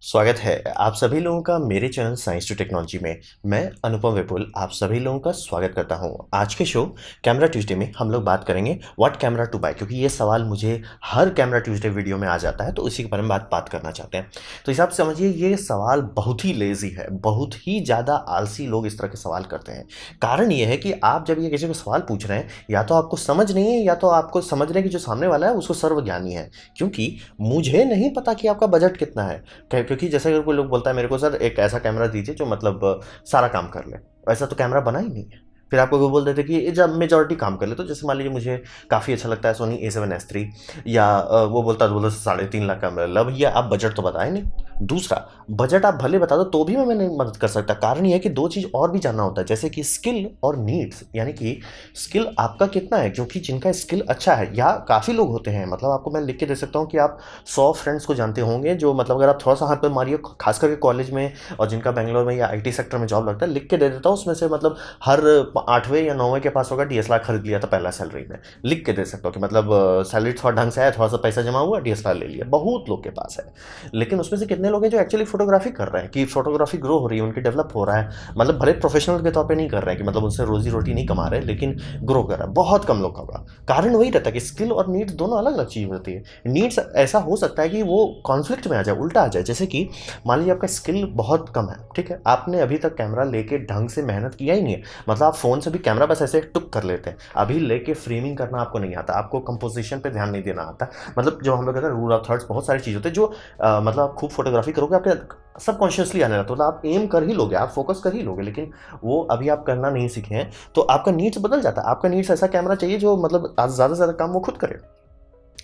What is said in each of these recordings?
स्वागत है आप सभी लोगों का मेरे चैनल साइंस टू टेक्नोलॉजी में। मैं अनुपम विपुल आप सभी लोगों का स्वागत करता हूं। आज के शो कैमरा ट्यूसडे में हम लोग बात करेंगे व्हाट कैमरा टू बाय, क्योंकि ये सवाल मुझे हर कैमरा ट्यूसडे वीडियो में आ जाता है, तो इसी के बारे में बात करना चाहते हैं। तो हिसाब से समझिए ये सवाल बहुत ही लेजी है, बहुत ही ज़्यादा आलसी लोग इस तरह के सवाल करते हैं। कारण ये है कि आप जब ये किसी को सवाल पूछ रहे हैं, या तो आपको समझ नहीं है या तो आपको समझ रहे हैं कि जो सामने वाला है उसको सर्वज्ञानी है। क्योंकि मुझे नहीं पता कि आपका बजट कितना है। क्योंकि जैसे अगर कोई लोग बोलता है मेरे को सर एक ऐसा कैमरा दीजिए जो मतलब सारा काम कर ले, वैसा तो कैमरा बना ही नहीं है। फिर आपको वो बोल देते कि जब मेजॉरिटी काम कर ले, तो जैसे मान लीजिए मुझे काफ़ी अच्छा लगता है सोनी A7S III, या वो बोलता बोलो 3.5 लाख का कैमरा। लब भैया आप बजट तो बताए नहीं। दूसरा, बजट आप भले बता दो तो भी मैं नहीं मदद कर सकता। कारण ये है कि दो चीज़ और भी जानना होता है, जैसे कि स्किल और नीड्स। यानी कि स्किल आपका कितना है, क्योंकि जिनका स्किल अच्छा है, या काफ़ी लोग होते हैं, मतलब आपको मैं लिख के दे सकता हूँ कि आप 100 फ्रेंड्स को जानते होंगे जो मतलब अगर आप थोड़ा सा हाथ पे मारिए, खास करके कॉलेज में और जिनका बैंगलोर में या IT सेक्टर में जॉब लगता है, लिख के दे देता हूँ। उसमें से मतलब हर 8वें या 9वें के पास होगा DSLR खरीद लिया था पहला सैलरी में। लिख के दे सकता हूँ कि मतलब सैलरी थोड़ा ढंग से आया, थोड़ा सा पैसा जमा हुआ, DSLR ले लिया। बहुत लोग के पास है। लेकिन उसमें से कितने लोग हैं जो एक्चुअली फोटोग्राफी कर रहे हैं, कि फोटोग्राफी ग्रो हो रही है, उनकी डेवलप हो रहा है। मतलब भले प्रोफेशनल के तौर पे नहीं कर रहे हैं कि मतलब उनसे रोजी रोटी नहीं कमा रहे, लेकिन ग्रो कर रहा है। बहुत कम लोग होगा। कारण वही रहता है कि स्किल और नीड्स दोनों अलग अलग चीज़ होती है। नीड्स ऐसा हो सकता है कि वो कॉन्फ्लिक्ट में आ जाए, उल्टा आ जाए। जैसे कि मान लीजिए आपका स्किल बहुत कम है, ठीक है, आपने अभी तक कैमरा लेके ढंग से मेहनत किया ही नहीं है। मतलब आप फोन से भी कैमरा बस ऐसे टुक कर लेते हैं, अभी लेके फ्रेमिंग करना आपको नहीं आता, आपको कंपोजिशन पे ध्यान नहीं देना आता। मतलब जो हम लोग कहते हैं रूल ऑफ थर्ड्स, बहुत सारी चीज़ होती है जो मतलब आप खूब फोटोग्राफी करोगे आपके सबकॉन्शियसली आने लगता है। मतलब आप एम कर ही लोगे, आप फोकस कर ही लोगे, लेकिन वो अभी आप करना नहीं सीखे हैं, तो आपका नीड्स बदल जाता है। आपका नीड्स ऐसा कैमरा चाहिए जो मतलब ज़्यादा से ज़्यादा काम वो खुद करे।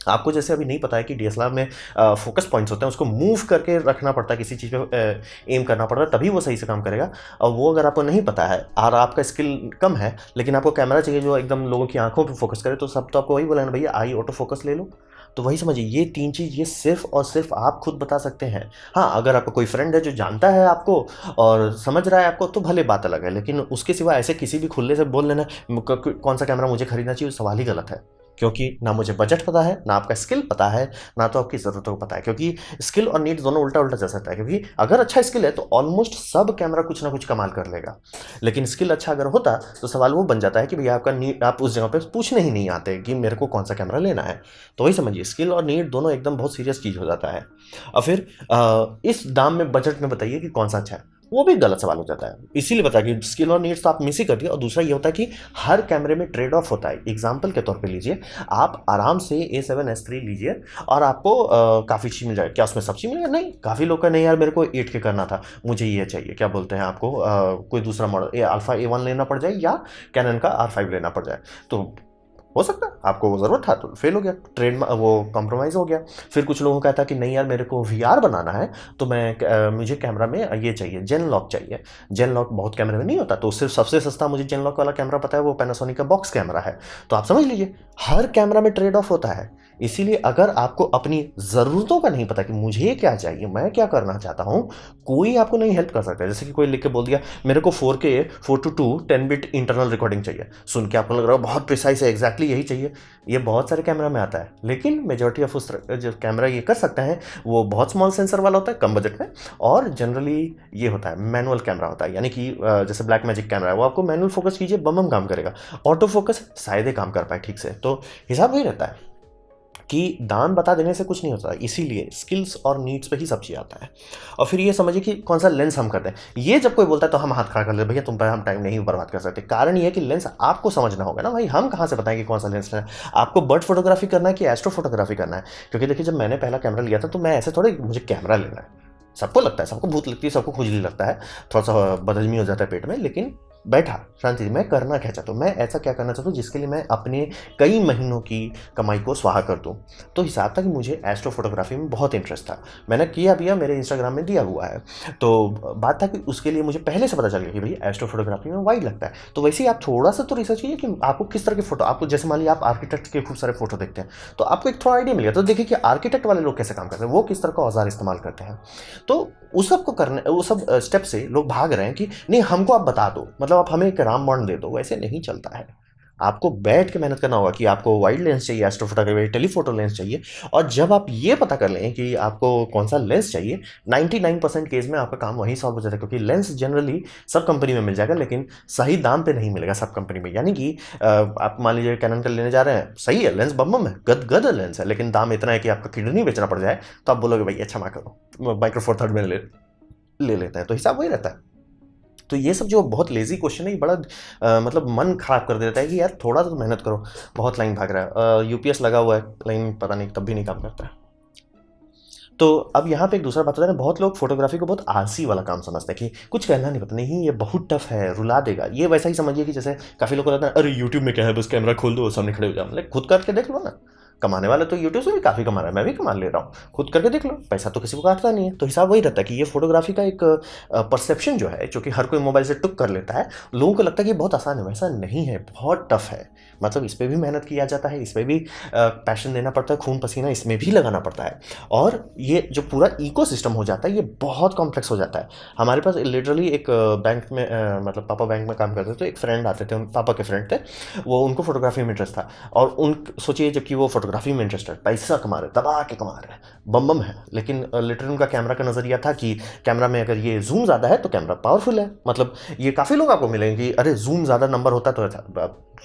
आपको जैसे अभी नहीं पता है कि DSLR में फोकस पॉइंट्स होते हैं, उसको मूव करके रखना पड़ता है, किसी चीज़ पे एम करना पड़ता है, तभी वो सही से काम करेगा। और वो अगर आपको नहीं पता है और आपका स्किल कम है, लेकिन आपको कैमरा चाहिए जो एकदम लोगों की आंखों पे फोकस करे, तो सब तो आपको वही बोला ना, भैया आई ऑटो फोकस ले लो। तो वही समझिए, ये तीन चीज़ ये सिर्फ और सिर्फ आप खुद बता सकते हैं। हाँ, अगर आपका कोई फ्रेंड है जो जानता है आपको और समझ रहा है आपको, तो भले बात अलग है, लेकिन उसके सिवा ऐसे किसी भी खुले से बोल लेना कौन सा कैमरा मुझे खरीदना चाहिए, सवाल ही गलत है। क्योंकि ना मुझे बजट पता है, ना आपका स्किल पता है, ना तो आपकी ज़रूरतों को पता है। क्योंकि स्किल और नीड्स दोनों उल्टा उल्टा जा सकता है। क्योंकि अगर अच्छा स्किल है तो ऑलमोस्ट सब कैमरा कुछ ना कुछ कमाल कर लेगा, लेकिन स्किल अच्छा अगर होता तो सवाल वो बन जाता है कि भैया आपका नीड, आप उस जगह पे पूछने ही नहीं आते कि मेरे को कौन सा कैमरा लेना है। तो वही समझिए, स्किल और नीड दोनों एकदम बहुत सीरियस चीज़ हो जाता है। और फिर इस दाम में बजट में बताइए कि कौन सा अच्छा है, वो भी गलत सवाल हो जाता है। इसीलिए बता कि स्किल और नीड्स तो आप मिस ही कर दिए। और दूसरा ये होता है कि हर कैमरे में ट्रेड ऑफ होता है। एग्जाम्पल के तौर पे लीजिए, आप आराम से A7S III लीजिए और आपको काफ़ी चीज़ मिल जाएगी। क्या उसमें सब चीज़ मिलेगा? नहीं। काफ़ी लोग का नहीं यार, मेरे को 8K करना था, मुझे ये चाहिए, क्या बोलते हैं आपको कोई दूसरा मॉडल अल्फा A1 लेना पड़ जाए या कैनन का R5 लेना पड़ जाए। तो हो सकता है आपको वो ज़रूरत था तो फेल हो गया, ट्रेड में वो कॉम्प्रोमाइज़ हो गया। फिर कुछ लोगों का था कि नहीं यार मेरे को VR बनाना है, तो मुझे कैमरा में ये चाहिए, जेन लॉक चाहिए। जेन लॉक बहुत कैमरे में नहीं होता, तो सिर्फ सबसे सस्ता मुझे जेन लॉक वाला कैमरा पता है, वो पैनासोनिक का बॉक्स कैमरा है। तो आप समझ लीजिए, हर कैमरा में ट्रेड ऑफ होता है। इसीलिए अगर आपको अपनी ज़रूरतों का नहीं पता कि मुझे क्या चाहिए, मैं क्या करना चाहता हूँ, कोई आपको नहीं हेल्प कर सकता है। जैसे कि कोई लिख के बोल दिया मेरे को 4K 4:2 10 बिट इंटरनल रिकॉर्डिंग चाहिए, सुन के आपको लग रहा है बहुत प्रिसाइज है, एग्जैक्टली यही चाहिए। ये बहुत सारे कैमरा में आता है, लेकिन मेजॉरिटी ऑफ उस जो कैमरा ये कर सकते हैं वो बहुत स्मॉल सेंसर वाला होता है, कम बजट में। और जनरली ये होता है मैनुअल कैमरा होता है, यानी कि जैसे ब्लैक मैजिक कैमरा है, वो आपको मैनुअल फोकस कीजिए बम काम करेगा, ऑटो फोकस शायद ही काम कर पाए ठीक से। तो हिसाब वही रहता है कि दाम बता देने से कुछ नहीं होता, इसीलिए स्किल्स और नीड्स पे ही सब चीज़ आता है। और फिर ये समझिए कि कौन सा लेंस हम करते हैं। ये जब कोई बोलता है तो हम हाथ खड़ा कर लेते, भैया तुम पर हम टाइम नहीं बर्बाद कर सकते। कारण ये है कि लेंस आपको समझना होगा ना भाई, हम कहाँ से बताएं कि कौन सा लेंस लेना है। आपको बर्ड फोटोग्राफी करना है कि एस्ट्रो फोटोग्राफी करना है? क्योंकि देखिए, जब मैंने पहला कैमरा लिया था तो मैं ऐसे थोड़े मुझे कैमरा लेना है। सबको लगता है, सबको भूत लगती है, सबको खुजली लगता है, थोड़ा सा बदहजमी हो जाता है पेट में, लेकिन बैठा शांति से मैं करना क्या चाहता हूँ, मैं ऐसा क्या करना चाहता हूँ जिसके लिए मैं अपने कई महीनों की कमाई को स्वाहा कर दूँ। तो हिसाब था कि मुझे एस्ट्रो फोटोग्राफी में बहुत इंटरेस्ट था, मैंने किया भी है, मेरे इंस्टाग्राम में दिया हुआ है। तो बात था कि उसके लिए मुझे पहले से पता चल गया कि भाई एस्ट्रो फोटोग्राफी में वाइड लगता है। तो वैसे ही आप थोड़ा सा तो रिसर्च कीजिए कि आपको किस तरह के फोटो, आपको जैसे मान लीजिए आप आर्किटेक्ट के खूब सारे फोटो देखते हैं, तो आपको एक थोड़ा आइडिया मिल गया। तो देखिए कि आर्किटेक्ट वाले लोग कैसे काम करते हैं, वो किस तरह का औजार इस्तेमाल करते हैं। तो उस सब को करने, उस सब स्टेप से लोग भाग रहे हैं कि नहीं हमको आप बता दो, मतलब आप हमें एक रामबाण दे दो। वैसे नहीं चलता है। आपको बैठ के मेहनत करना होगा कि आपको वाइड लेंस चाहिए, एस्ट्रोफोटोग्राफी, टेलीफोटो लेंस चाहिए। और जब आप ये पता कर लें कि आपको कौन सा लेंस चाहिए, 99% केस में आपका काम वहीं सॉल्व हो जाता है, क्योंकि लेंस जनरली सब कंपनी में मिल जाएगा, लेकिन सही दाम पे नहीं मिलेगा सब कंपनी में। यानी कि आप मान लीजिए कैनन का लेने जा रहे हैं, सही है लेंस, बम है, गद गद लेंस है, लेकिन दाम इतना है कि आपका किडनी बेचना पड़ जाए, तो आप बोलोगे भाई अच्छा मैं करो माइक्रो फोर थर्ड में ले लेते हैं। तो हिसाब वही रहता है। तो ये सब जो बहुत लेजी क्वेश्चन है, ये बड़ा मतलब मन खराब कर देता है कि यार थोड़ा तो मेहनत करो, बहुत लाइन भाग रहा है, यूपीएस लगा हुआ है, लाइन पता नहीं तब भी नहीं काम करता है। तो अब यहाँ पे एक दूसरा बात होता है ना, बहुत लोग फोटोग्राफी को बहुत आलसी वाला काम समझते हैं कि कुछ कहना नहीं पता, नहीं ये बहुत टफ है, रुला देगा। ये वैसा ही समझिए कि जैसे काफ़ी लोग को लगता है अरे यूट्यूब में क्या है, बस कैमरा खोल दो सामने खड़े हो जाओ, मतलब खुद करके देख लो ना। कमाने वाले तो यूट्यूब से भी काफ़ी कमा रहा है, मैं भी कमा ले रहा हूँ, खुद करके देख लो, पैसा तो किसी को काटता नहीं है। तो हिसाब वही रहता है कि ये फोटोग्राफी का एक परसेप्शन जो है, जो कि हर कोई मोबाइल से टुक कर लेता है, लोगों को लगता है कि बहुत आसान है, वैसा नहीं है, बहुत टफ है। मतलब इस पर भी मेहनत किया जाता है, इस पर भी पैशन देना पड़ता है, खून पसीना इसमें भी लगाना पड़ता है। और ये जो पूरा इकोसिस्टम हो जाता है, ये बहुत कॉम्प्लेक्स हो जाता है। हमारे पास लिटरली एक बैंक में मतलब पापा बैंक में काम करते थे, तो एक फ्रेंड आते थे, पापा के फ्रेंड थे, वो उनको फोटोग्राफी में इंटरेस्ट था। और उन सोचिए जबकि वो फोटोग्राफी में इंटरेस्टेड, पैसा कमा रहे, दबा के कमा रहे, बम बम है, लेकिन लिटरली उनका कैमरा का नज़रिया था कि कैमरा में अगर ये जूम ज़्यादा है तो कैमरा पावरफुल है। मतलब ये काफ़ी लोग आपको मिलेंगे कि अरे जूम ज़्यादा नंबर होता तो ऐसा,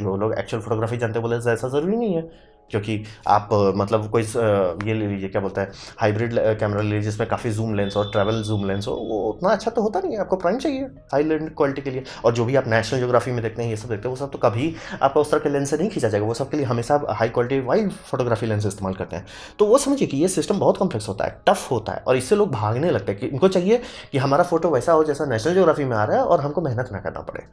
जो लोग एक्चुअल फोटोग्राफी जानते बोले ऐसा ज़रूरी नहीं है। क्योंकि आप मतलब कोई ये ले लीजिए, क्या बोलता है, हाइब्रिड कैमरा ले लीजिए जिसमें काफ़ी जूम लेंस और ट्रैवल जूम लेंस हो, वो उतना अच्छा तो होता नहीं है, आपको प्राइम चाहिए हाई क्वालिटी के लिए। और जो भी आप नेशनल ज्योग्राफी में देखते हैं, ये सब देखते हैं, वो सब तो कभी आपका उस तरह के लेंस से नहीं खींचा जाएगा, वो सब के लिए हमेशा high quality wide photography lens इस्तेमाल करते हैं। तो वो समझिए कि ये सिस्टम बहुत कॉम्प्लेक्स होता है, टफ होता है, और इससे लोग भागने लगते हैं कि इनको चाहिए कि हमारा फोटो वैसा हो जैसा नेशनल ज्योग्राफी में आ रहा है और हमको मेहनत ना करना पड़े।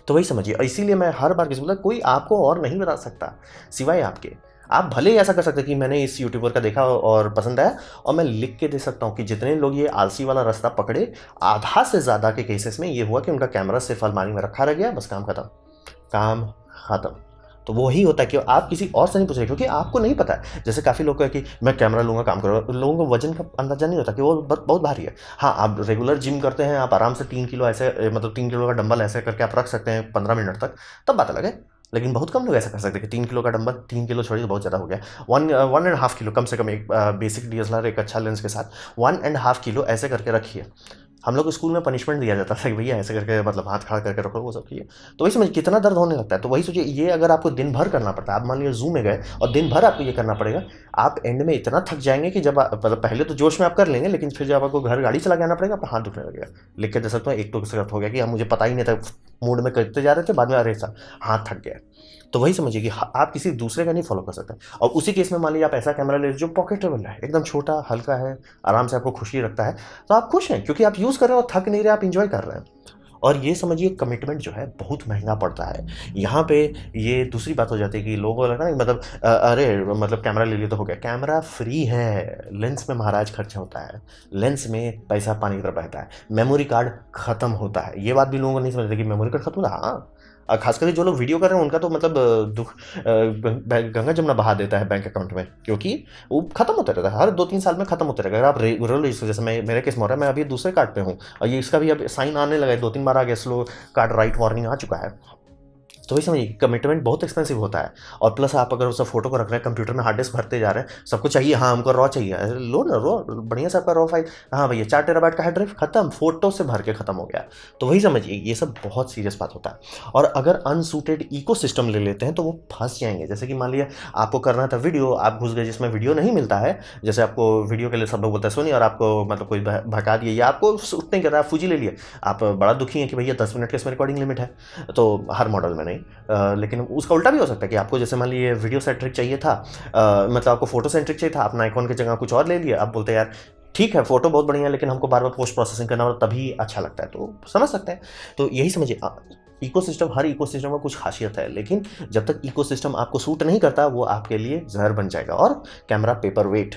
तो वही समझिए, इसीलिए मैं हर बार किसी को बोलता, कोई आपको और नहीं बता सकता सिवाय आपके। आप भले ही ऐसा कर सकते हैं कि मैंने इस यूट्यूबर का देखा और पसंद आया, और मैं लिख के दे सकता हूँ कि जितने लोग ये आलसी वाला रास्ता पकड़े, आधा से ज़्यादा के केसेस में ये हुआ कि उनका कैमरा सिर्फ अलमारी में रखा रह गया, बस काम खत्म, काम खत्म। तो वो ही होता है कि आप किसी और से नहीं पूछ रहे, क्योंकि आपको नहीं पता है। जैसे काफ़ी लोग कहते हैं कि मैं कैमरा लूँगा काम करूँगा, लोगों को वजन का अंदाजा नहीं होता कि वो बहुत भारी है। हाँ, आप रेगुलर जिम करते हैं, आप आराम से 3 किलो ऐसे मतलब 3 किलो का डंबल ऐसे करके आप रख सकते हैं 15 मिनट तक, तब बात अलग है। लेकिन बहुत कम लोग ऐसा कर सकते हैं कि 3 किलो का डंबल, 3 किलो छोड़िए तो बहुत ज़्यादा हो गया, 1.5 किलो कम से कम, एक बेसिक डीएसएलआर एक अच्छा लेंस के साथ 1.5 किलो ऐसे करके रखिए। हम लोग स्कूल में पनिशमेंट दिया जाता था कि भैया ऐसे करके मतलब हाथ खड़ा करके रखो, वो सब किए। तो वही समझ कितना दर्द होने लगता है। तो वही सोचिए, ये अगर आपको दिन भर करना पड़ता है, आप मान लीजिए जूम में गए और दिन भर आपको ये करना पड़ेगा, आप एंड में इतना थक जाएंगे कि जब मतलब पहले तो जोश में आप कर लेंगे, लेकिन फिर जब आपको घर गाड़ी चला के आना पड़ेगा, आपका हाथ दुखने लगेगा। लिख के दे सकता हूँ, एक तो सिर्फ हो गया कि हम मुझे पता ही नहीं था, मूड में करते जा रहे थे, बाद में अरे सर हाथ थक गया। तो वही समझिए कि आप किसी दूसरे का नहीं फॉलो कर सकते। और उसी केस में मान लीजिए आप ऐसा कैमरा ले जो पॉकेटेबल है, एकदम छोटा हल्का है, आराम से आपको खुशी रखता है, तो आप खुश हैं क्योंकि आप यूज़ कर रहे हैं और थक नहीं रहे, आप इंजॉय कर रहे हैं। और ये समझिए कमिटमेंट जो है बहुत महंगा पड़ता है। यहाँ पे ये दूसरी बात हो जाती है कि लोगों को लगता है ना मतलब अरे मतलब कैमरा ले लिया तो हो गया। कैमरा फ्री है, लेंस में महाराज खर्चा होता है, लेंस में पैसा पानी की तरफ बहता है, मेमोरी कार्ड खत्म होता है। ये बात भी लोगों को नहीं समझते कि मेमोरी कार्ड खत्म होता है। हाँ, खास करके जो लोग वीडियो कर रहे हैं उनका तो मतलब दुख गंगा जमुना बहा देता है बैंक अकाउंट में, क्योंकि वो खत्म होता रहता है, हर 2-3 साल में खत्म होता रहेगा। अगर आप रेगुलर जैसे मैं मेरे केस में हो रहा है, मैं अभी दूसरे कार्ड पे हूँ और ये इसका भी अब साइन आने लगा है, 2-3 बार आ गया, स्लो कार्ड राइट वार्निंग आ चुका है। तो वही समझिए कमिटमेंट बहुत एक्सपेंसिव होता है। और प्लस आप अगर उस फोटो को रख रहे हैं कंप्यूटर में, हार्ड डिस्क भरते जा रहे हैं, सबको चाहिए हाँ हमको रॉ चाहिए, अरे लो ना रॉ, बढ़िया से आपका रॉ फाइल, हाँ भैया 4 टेराबाइट का हार्ड ड्राइव खत्म, फोटो से भर के खत्म हो गया। तो वही समझिए ये सब बहुत सीरियस बात होता है। और अगर अनसूटेड इको सिस्टम ले लेते हैं तो वो फंस जाएंगे। जैसे कि मान लिया आपको करना था वीडियो, आप घुस गए जिसमें वीडियो नहीं मिलता है, जैसे आपको वीडियो के लिए सब लोग बोलते हैं सोनी, और आपको मतलब कोई भगा दिया या आपको सूट नहीं कर रहा है, फूजी ले लिया, आप बड़ा दुखी हैं कि भैया 10 मिनट की इसमें रिकॉर्डिंग लिमिट है। तो हर मॉडल में नहीं, लेकिन उसका उल्टा भी हो सकता है कि आपको जैसे मान लीजिए वीडियो सेंट्रिक चाहिए था, मतलब आपको फोटो सेंट्रिक चाहिए था, आप नाइकॉन की जगह कुछ और ले लिया। आप बोलते हैं यार ठीक है फोटो बहुत बढ़िया है, लेकिन हमको बार बार पोस्ट प्रोसेसिंग करना पड़ता तभी अच्छा लगता है, तो समझ सकते हैं। तो यही समझिए इकोसिस्टम, हर इकोसिस्टम में कुछ खासियत है, लेकिन जब तक इकोसिस्टम आपको सूट नहीं करता वो आपके लिए जहर बन जाएगा। और कैमरा पेपर वेट,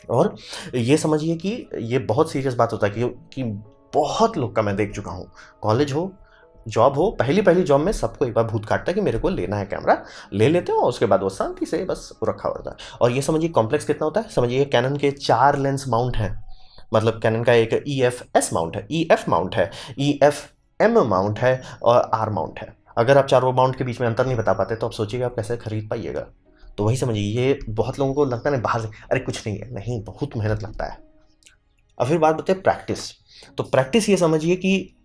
और ये समझिए कि ये बहुत सीरियस बात होता है कि बहुत लोग का मैं देख चुका हूँ, कॉलेज हो जॉब हो, पहली पहली जॉब में सबको एक बार भूत काटता है कि मेरे को लेना है कैमरा, ले लेते हो और उसके बाद वो शांति से बस रखा होता है। और ये समझिए कॉम्प्लेक्स कितना होता है, समझिए कैनन के 4 लेंस माउंट हैं, मतलब कैनन का एक ई एफ एस माउंट है, ई एफ माउंट है, ई एफ एम माउंट है और आर माउंट है। अगर आप चारों माउंट के बीच में अंतर नहीं बता पाते तो आप सोचिएगा आप कैसे खरीद पाइएगा। तो वही समझिए, ये बहुत लोगों को लगता है ना बाहर से, अरे कुछ नहीं है, नहीं, बहुत मेहनत लगता है। अब फिर बात बताए प्रैक्टिस। तो प्रैक्टिस ये समझिए कि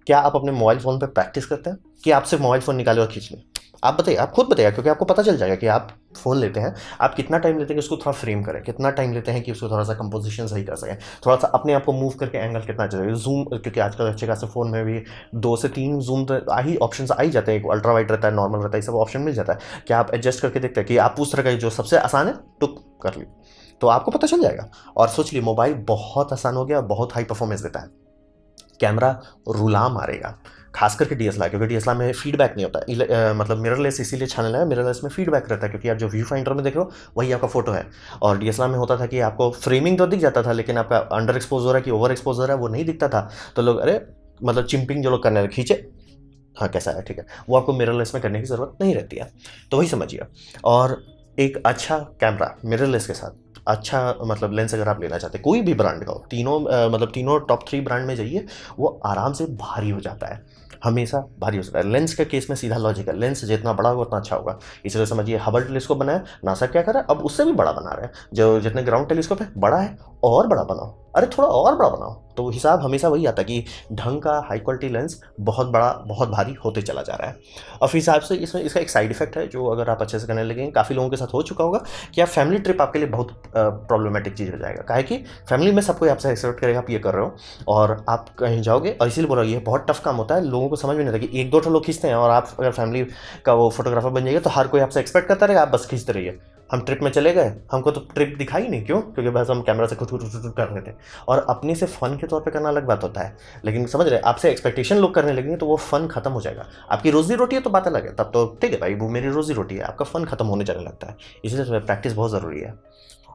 क्या आप अपने मोबाइल फ़ोन पे प्रैक्टिस करते हैं कि आप सिर्फ मोबाइल फ़ोन निकाले और खींच लें? आप बताइए, आप खुद बताइए, क्योंकि आपको पता चल जाएगा कि आप फ़ोन लेते हैं, आप कितना टाइम लेते हैं कि उसको थोड़ा फ्रेम करें, कितना टाइम लेते हैं कि उसको थोड़ा सा कंपोजिशन सही कर सकें, थोड़ा सा अपने आप को मूव करके एंगल कितना चाहिए, जूम, क्योंकि आजकल अच्छे खासे फ़ोन में भी 2 से 3 जूम ही ऑप्शन आ ही जाते हैं, एक अल्ट्रा वाइड रहता है, नॉर्मल रहता है, ये सब ऑप्शन मिल जाता है। क्या आप एडजस्ट करके देखते हैं कि आप उस तरह का जो सबसे आसान है टुक कर ली, तो आपको पता चल जाएगा। और सोच लिए मोबाइल बहुत आसान हो गया, बहुत हाई परफॉर्मेंस देता है, कैमरा रुला मारेगा, खास करके डीएसएलआर, क्योंकि डीएसएलआर में फीडबैक नहीं होता, मतलब मिररलेस इसीलिए चैनल है, मिररलेस में फीडबैक रहता है, क्योंकि आप जो व्यू फाइंडर में देख रहे हो वही आपका फोटो है। और डीएसएलआर में होता था कि आपको फ्रेमिंग तो दिख जाता था, लेकिन आपका अंडर एक्सपोज हो रहा है कि ओवर एक्सपोज हो रहा है वो नहीं दिखता था। तो लोग अरे, मतलब चिंपिंग जो लोग करने लगे, खींचे, हाँ कैसा है, ठीक है, वो आपको मिररलेस में करने की ज़रूरत नहीं रहती है। तो वही समझिए। और एक अच्छा कैमरा मिररलेस के साथ, अच्छा मतलब लेंस अगर आप लेना चाहते हैं, कोई भी ब्रांड का हो, तीनों मतलब तीनों टॉप 3 ब्रांड में जाइए, वो आराम से भारी हो जाता है, हमेशा भारी हो सकता है। लेंस के केस में सीधा लॉजिक है, लेंस जितना बड़ा होगा उतना अच्छा होगा। इसलिए समझिए हबल टेलीस्कोप बनाया, नासा क्या कर रहा है, अब उससे भी बड़ा बना रहा है, जो जितने ग्राउंड टेलीस्कोप है बड़ा है, और बड़ा बनाओ, अरे थोड़ा और बड़ा बनाओ। तो हिसाब हमेशा वही आता है कि ढंग का हाई क्वालिटी लेंस बहुत बड़ा बहुत भारी होते चला जा रहा है। और फिर हिसाब से इसमें इसका एक साइड इफेक्ट है जो अगर आप अच्छे से करने लगेंगे, काफ़ी लोगों के साथ हो चुका होगा, कि आप फैमिली ट्रिप आपके लिए बहुत प्रॉब्लमेटिक चीज़ हो जाएगा। काहे कि फैमिली में सब कोई आपसे एक्सपेक्ट करेगा आप ये कर रहे हो, और आप कहीं जाओगे, और इसीलिए बोल रहा हूँ ये बहुत टफ काम होता है, लोगों को समझ में नहीं आता कि 1-2 लोग खींचते हैं, और आप अगर फैमिली का वो फोटोग्राफर बन जाइए तो हर कोई आपसे एक्सपेक्ट करता रहेगा, आप बस खींचते रहिए। हम ट्रिप में चले गए, हमको तो ट्रिप दिखाई नहीं, क्यों? क्योंकि बस हम कैमरा से खुद कर रहे थे। और अपने से फन के तौर पे करना अलग बात होता है, लेकिन समझ रहे, आपसे एक्सपेक्टेशन लोग करने लगेंगे तो वो फन खत्म हो जाएगा। आपकी रोजी रोटी है तो बात अलग है, तब तो ठीक है भाई, वो मेरी रोजी रोटी है, आपका फन खत्म होने जाने लगता है। इसलिए प्रैक्टिस बहुत ज़रूरी है।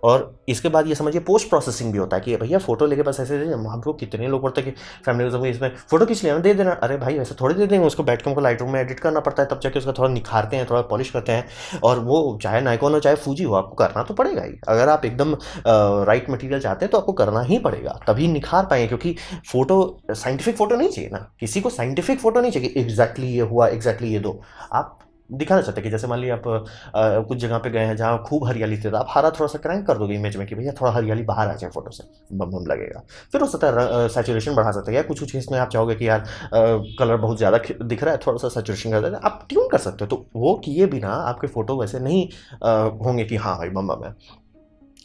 और इसके बाद ये समझिए पोस्ट प्रोसेसिंग भी होता है, कि भैया फोटो लेके बस ऐसे हमको कितने लोग पड़ते हैं कि फैमिली को इसमें फोटो खींच लिया दे देना, अरे भाई ऐसे थोड़ी दे देंगे, उसको बैठ के हमको लाइट रूम में एडिट करना पड़ता है, तब जाके उसका थोड़ा निखारते हैं, थोड़ा पॉलिश करते हैं। और वो चाहे नाइकॉन हो चाहे फूजी हो, आपको करना तो पड़ेगा ही। अगर आप एकदम राइट मटेरियल चाहते हैं तो आपको करना ही पड़ेगा, तभी निखार पाएंगे। क्योंकि फोटो साइंटिफिक फोटो नहीं चाहिए ना, किसी को साइंटिफिक फोटो नहीं चाहिए एग्जैक्टली ये हुआ, एग्जैक्टली ये दो। आप दिखाना चाहते हैं कि जैसे मान लीजिए आप कुछ जगह पे गए हैं जहाँ खूब हरियाली थी, तो आप हरा थोड़ा सा क्रैंक कर दोगे इमेज में कि भैया थोड़ा हरियाली बाहर आ जाए फोटो से, बम बम लगेगा। फिर हो सकता है सैचुरेशन बढ़ा सकते हैं, या कुछ कुछ केस में आप चाहोगे कि यार कलर बहुत ज़्यादा दिख रहा है, थोड़ा सा सैचुरेशन कर देते हैं, आप ट्यून कर सकते हो। तो वो किए बिना आपके फ़ोटो वैसे नहीं होंगे कि हाँ भाई बम बम है।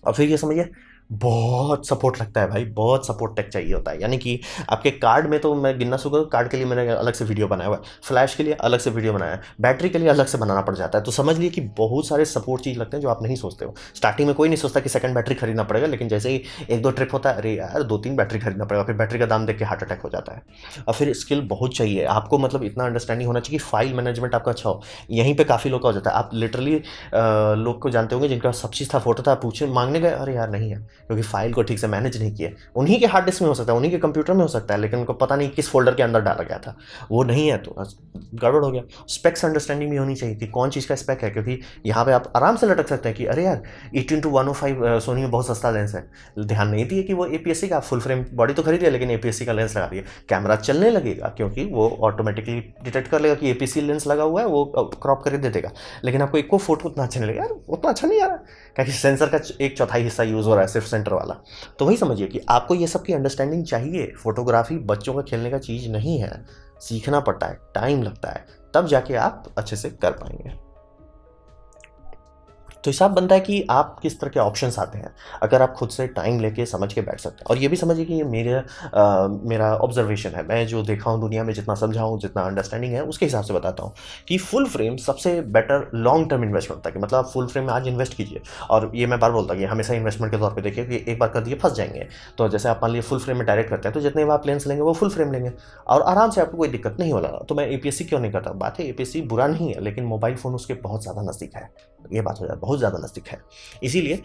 और फिर ये समझिए बहुत सपोर्ट लगता है भाई, बहुत सपोर्ट टेक चाहिए होता है। यानी कि आपके कार्ड में तो मैं गिनना शुरू करूँ, कार्ड के लिए मैंने अलग से वीडियो बनाया हुआ है, फ्लैश के लिए अलग से वीडियो बनाया है, बैटरी के लिए अलग से बनाना पड़ जाता है। तो समझ लिए कि बहुत सारे सपोर्ट चीज़ लगते हैं जो आप नहीं सोचते हो। स्टार्टिंग में कोई नहीं सोचता कि सेकंड बैटरी खरीदना पड़ेगा, लेकिन जैसे ही 1-2 ट्रिप होता है, अरे यार 2-3 बैटरी खरीदना पड़ेगा, फिर बैटरी का दाम देख के हार्ट अटैक हो जाता है। और फिर स्किल बहुत चाहिए आपको, मतलब इतना अंडरस्टैंडिंग होना चाहिए कि फाइल मैनेजमेंट आपका अच्छा हो। यहीं पर काफ़ी लोग का हो जाता है, आप लिटरली लोग को जानते होंगे जिनका सब चीज़ था, फोटो था, पूछे मांगने गए, अरे यार नहीं है, क्योंकि फाइल को ठीक से मैनेज नहीं किया। उन्हीं के हार्ड डिस्क में हो सकता है, उन्हीं के कंप्यूटर में हो सकता है, लेकिन उनको पता नहीं किस फोल्डर के अंदर डाला गया था, वो नहीं है, तो गड़बड़ हो गया। स्पेक्स अंडरस्टैंडिंग भी होनी चाहिए कि कौन चीज़ का स्पेक है, क्योंकि यहाँ पे आप आराम से लटक सकते हैं कि अरे यार 18-105 सोनी में बहुत सस्ता लेंस है, ध्यान नहीं दिए कि वो एपीएससी का फुल फ्रेम बॉडी तो खरीद लिया, लेकिन एपीएससी का लेंस लगा दिया, कैमरा चलने लगेगा क्योंकि वो ऑटोमेटिकली डिटेक्ट कर लेगा कि एपीएससी लेंस लगा हुआ है, वो क्रॉप करके दे देगा। लेकिन आपको एक फोटो उतना अच्छा नहीं लगेगा, यार उतना अच्छा नहीं आ रहा, क्योंकि सेंसर का 1/4 हिस्सा यूज़ हो रहा है, सिर्फ सेंटर वाला। तो वही समझिए कि आपको ये सब की अंडरस्टैंडिंग चाहिए। फोटोग्राफी बच्चों का खेलने का चीज़ नहीं है, सीखना पड़ता है, टाइम लगता है, तब जाके आप अच्छे से कर पाएंगे। तो हिसाब बनता है कि आप किस तरह के ऑप्शंस आते हैं, अगर आप खुद से टाइम लेके समझ के बैठ सकते हैं। और ये भी समझिए कि ये मेरा ऑब्जर्वेशन है, मैं जो देखा हूँ दुनिया में, जितना समझा हूँ, जितना अंडरस्टैंडिंग है, उसके हिसाब से बताता हूँ कि फुल फ्रेम सबसे बेटर लॉन्ग टर्म इन्वेस्टमेंट होता है। कि मतलब आप फुल फ्रेम में आज इन्वेस्ट कीजिए, और ये मैं बार बोलता हूँ कि हमेशा इन्वेस्टमेंट के तौर पर देखिए कि एक बार कर दिए फंस जाएंगे। तो जैसे आप मान लीजिए फुल फ्रेम में डायरेक्ट करते हैं, तो जितने आप लेंस लेंगे वो फुल फ्रेम लेंगे, और आराम से आपको कोई दिक्कत नहीं वाला। तो मैं एपीएससी क्यों नहीं करता, बात है एपीएससी बुरा नहीं है, लेकिन मोबाइल फ़ोन उसके बहुत ज़्यादा नज़दीक है, ये बात हो जाए, बहुत ज़्यादा नज़दीक है। इसीलिए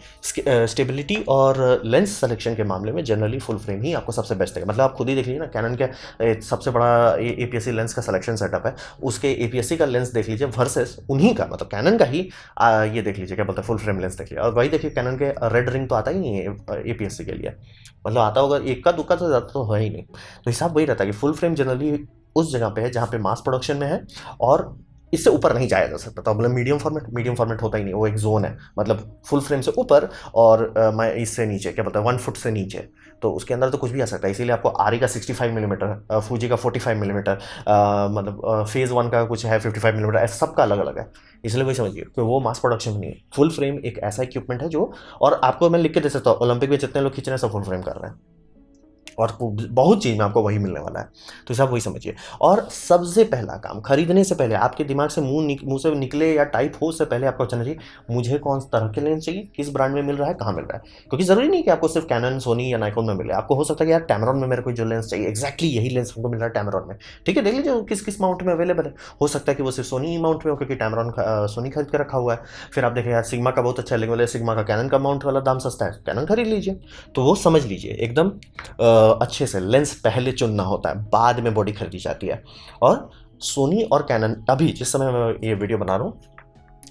स्टेबिलिटी और लेंस सिलेक्शन के मामले में जनरली फुल फ्रेम ही आपको सबसे बेस्ट है। मतलब आप खुद ही देख लीजिए ना, कैनन के सबसे बड़ा एपीएससी लेंस का सिलेक्शन सेटअप है, उसके एपीएससी का लेंस देख लीजिए वर्सेस उन्हीं का, मतलब कैनन का ही ये देख लीजिए क्या बोलते हैं, फुल फ्रेम लेंस देख लीजिए, और वही देखिए कैनन के रेड रिंग तो आता ही नहीं है एपीएससी के लिए, मतलब आता होगा एक का दुक्का, तो ज़्यादा तो है ही नहीं। तो हिसाब वही रहता है कि फुल फ्रेम जनरली उस जगह पे है जहाँ पे मास प्रोडक्शन में है, और इससे ऊपर नहीं जाया जा सकता। तो मतलब मीडियम फॉर्मेट होता ही नहीं, वो एक जोन है, मतलब फुल फ्रेम से ऊपर और मैं इससे नीचे क्या बोलता है 1 फुट से नीचे, तो उसके अंदर तो कुछ भी आ सकता है। इसीलिए आपको आरी का 65 मिलीमीटर, फूजी का 45 मिलीमीटर, मतलब फेज़ 1 का कुछ है 55 मिलीमीटर, ऐसा सबका अलग अलग है। इसलिए वही समझिए कि वो मास प्रोडक्शन नहीं है। फुल फ्रेम एक ऐसा इक्विपमेंट है जो, और आपको मैं लिख के दे सकता हूँ, ओलंपिक में जितने लोग खींच रहे हैं सब फुल फ्रेम कर रहे हैं, और बहुत चीज़ में आपको वही मिलने वाला है। तो सब वही समझिए। और सबसे पहला काम, खरीदने से पहले आपके दिमाग से मुंह से निकले या टाइप हो उससे पहले आपको समझना चाहिए मुझे कौन तरह के लेंस चाहिए, किस ब्रांड में मिल रहा है, कहाँ मिल रहा है। क्योंकि ज़रूरी नहीं कि आपको सिर्फ कैनन, सोनी या नाइकोन में मिले। आपको हो सकता है कि यार टैमरॉन में मेरे को जो लेंस चाहिए एग्जैक्टली यही लेंस हमको मिल रहा है टैमरॉन में। ठीक है, देख लीजिए किस किस माउंट में अवेलेबल है। हो सकता है कि वो सिर्फ सोनी माउंट में हो, क्योंकि टैमरॉन सोनी खरीद कर रखा हुआ है। फिर आप देखें यार सिग्मा का बहुत अच्छा है, लेकिन सिग्मा का कैनन का माउंट वाला दाम सस्ता है, कैनन खरीद लीजिए। तो वो समझ लीजिए एकदम अच्छे से लेंस पहले चुनना होता है, बाद में बॉडी खरीदी जाती है। और सोनी और कैनन अभी जिस समय मैं ये वीडियो बना रहा हूँ,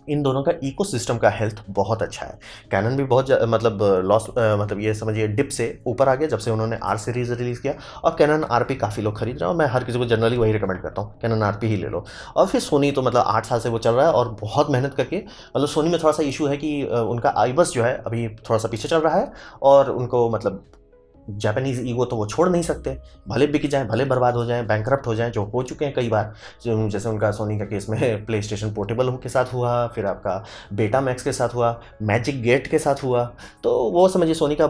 इन दोनों का इकोसिस्टम का हेल्थ बहुत अच्छा है। कैनन भी बहुत मतलब मतलब ये समझिए डिप से ऊपर आ गया जब से उन्होंने आर सीरीज रिलीज़ किया, और कैनन आरपी काफ़ी लोग खरीद रहे हैं, और मैं हर किसी को जनरली वही रिकमेंड करता हूँ, कैनन आरपी ही ले लो। और फिर सोनी तो मतलब 8 साल से वो चल रहा है और बहुत मेहनत करके, मतलब सोनी में थोड़ा सा इशू है कि उनका आईबस जो है अभी थोड़ा सा पीछे चल रहा है, और उनको मतलब जापानीज ईगो तो वो छोड़ नहीं सकते, भले बिक जाएं, भले बर्बाद हो जाएं, बैंकरप्ट हो जाएं, जो हो चुके हैं कई बार। जैसे उनका सोनी का केस में प्ले स्टेशन पोर्टेबल के साथ हुआ, फिर आपका बेटा मैक्स के साथ हुआ, मैजिक गेट के साथ हुआ। तो वो समझिए सोनी का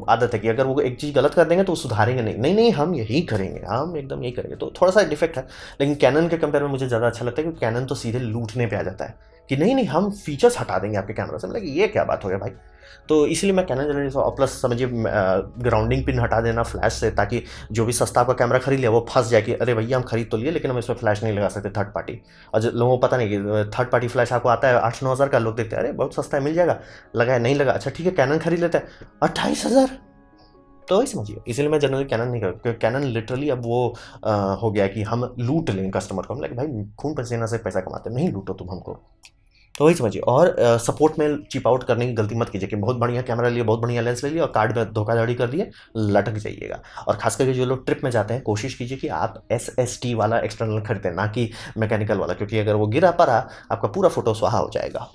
आदत है कि अगर वो एक चीज़ गलत कर देंगे तो वो सुधारेंगे नहीं, नहीं नहीं हम यही करेंगे, हम एकदम यही करेंगे। तो थोड़ा सा डिफेक्ट है। लेकिन कैनन के कंपेयर में मुझे ज़्यादा अच्छा लगता है, क्योंकि कैनन तो सीधे लूटने पे आ जाता है कि नहीं नहीं हम फीचर्स हटा देंगे आपके कैमरा से। मतलब ये क्या बात हो गया भाई। तो इसलिए मैं कैनन जनरली, और प्लस समझिए ग्राउंडिंग पिन हटा देना फ्लैश से, ताकि जो भी सस्ता आपका कैमरा खरीद लिया वो फंस जाए कि अरे भैया हम खरीद तो लिए लेकिन हम इसमें फ्लैश नहीं लगा सकते थर्ड पार्टी। और जो लोगों को पता नहीं कि थर्ड पार्टी फ्लैश आपको आता है 8-9 हज़ार का, लोग देखते हैं अरे बहुत सस्ता है मिल जाएगा, लगाया नहीं लगा, अच्छा ठीक है कैनन खरीद लेते हैं 28,000। तो वही समझिए, इसलिए मैं जनरली कैनन नहीं करता, क्योंकि कैनन लिटरली अब वो हो गया कि हम लूट लें कस्टमर को। हम लाइक भाई खून पसीना से पैसा कमाते, नहीं लूटो तुम हमको। तो वही समझिए। और सपोर्ट में चिप आउट करने की गलती मत कीजिए कि बहुत बढ़िया कैमरा लिए, बहुत बढ़िया लेंस ले लिया और कार्ड में धोखाधड़ी कर दिए, लटक जाइएगा। और खास करके जो लोग ट्रिप में जाते हैं, कोशिश कीजिए कि आप SST वाला एक्सटर्नल खरीदें, ना कि मैकेनिकल वाला, क्योंकि अगर वो गिरा पड़ा आपका पूरा फोटो स्वाहा हो जाएगा।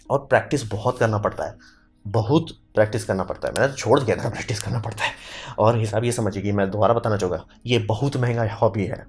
और प्रैक्टिस बहुत करना पड़ता है, बहुत प्रैक्टिस करना पड़ता है। मैंने तो छोड़ दिया था, प्रैक्टिस करना पड़ता है। और हिसाब ये समझिए कि मैं दोबारा बताना चाहूँगा, ये बहुत महंगा हॉबी है।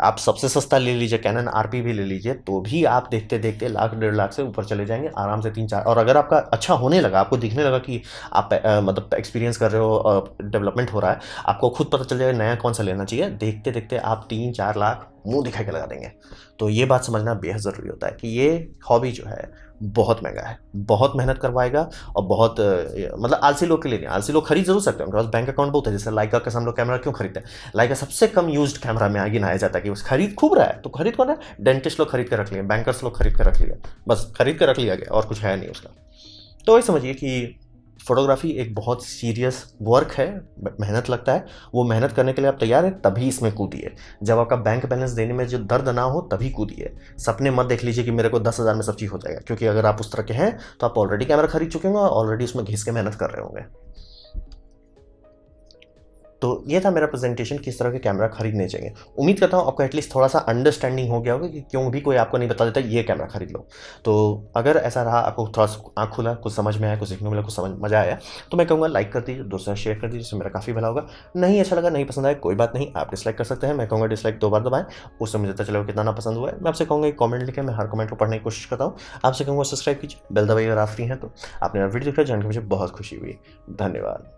आप सबसे सस्ता ले लीजिए, कैनन आरपी भी ले लीजिए, तो भी आप देखते देखते लाख 1.5 लाख से ऊपर चले जाएंगे आराम से, 3-4। और अगर आपका अच्छा होने लगा, आपको दिखने लगा कि आप मतलब एक्सपीरियंस कर रहे हो, डेवलपमेंट हो रहा है, आपको खुद पता चल जाएगा नया कौन सा लेना चाहिए, देखते देखते आप 3-4 लाख मुंह दिखा के लगा देंगे। तो ये बात समझना बेहद ज़रूरी होता है कि ये हॉबी जो है बहुत महंगा है, बहुत मेहनत करवाएगा, और बहुत मतलब आलसी लोग के लिए नहीं। आलसी लोग खरीद जरूर सकते हैं, उनके पास बैंक अकाउंट बहुत है। जैसे लाइका के हम लोग कैमरा क्यों खरीदते हैं, लाइका सबसे कम यूज्ड कैमरा में आगे गिनाया जाता है कि उस खरीद खूब रहा है, तो खरीद कौन है, डेंटिस्ट लोग खरीद कर रख लिए, बैंकर्स लोग खरीद कर रख लिया, बस खरीद कर रख लिया गया और कुछ है नहीं उसका। तो वही समझिए कि फोटोग्राफी एक बहुत सीरियस वर्क है, मेहनत लगता है। वो मेहनत करने के लिए आप तैयार हैं तभी इसमें कूदिए। जब आपका बैंक बैलेंस देने में जो दर्द ना हो तभी कूदिए। सपने मत देख लीजिए कि मेरे को 10,000 में सब चीज़ हो जाएगा, क्योंकि अगर आप उस तरह के हैं तो आप ऑलरेडी कैमरा खरीद चुके होंगे और ऑलरेडी उसमें घिस के मेहनत कर रहे होंगे। तो ये था मेरा प्रेजेंटेशन, किस तरह के कैमरा खरीदने चाहिए। उम्मीद करता हूँ आपको एटलीस्ट थोड़ा सा अंडरस्टैंडिंग हो गया होगा कि क्यों भी कोई आपको नहीं बता देता ये कैमरा खरीद लो। तो अगर ऐसा रहा, आपको थोड़ा सा आँख खुला, कुछ समझ में आया, कुछ सीखने मिला, कुछ समझ मजा आया, तो मैं कहूँगा लाइक कर दीजिए, दोस्तों से शेयर कर दीजिए, जिससे मेरा काफ़ी भला होगा। नहीं अच्छा लगा, नहीं पसंद आया, कोई बात नहीं, आप डिसलाइक कर सकते हैं। मैं कहूँगा डिसलाइक 2 बार दबाएं, उससे मुझे पता चलेगा कितना ना पसंद हुआ है। मैं आपसे कहूँगा कॉमेंट लिखें, मैं हर कमेंट को पढ़ने की कोशिश करता हूँ। आपसे कहूँगा सब्सक्राइब कीजिए, बेल दबाइए अगर आप फ्री हैं तो। आपने वीडियो देखा, जानकर मुझे बहुत खुशी हुई। धन्यवाद।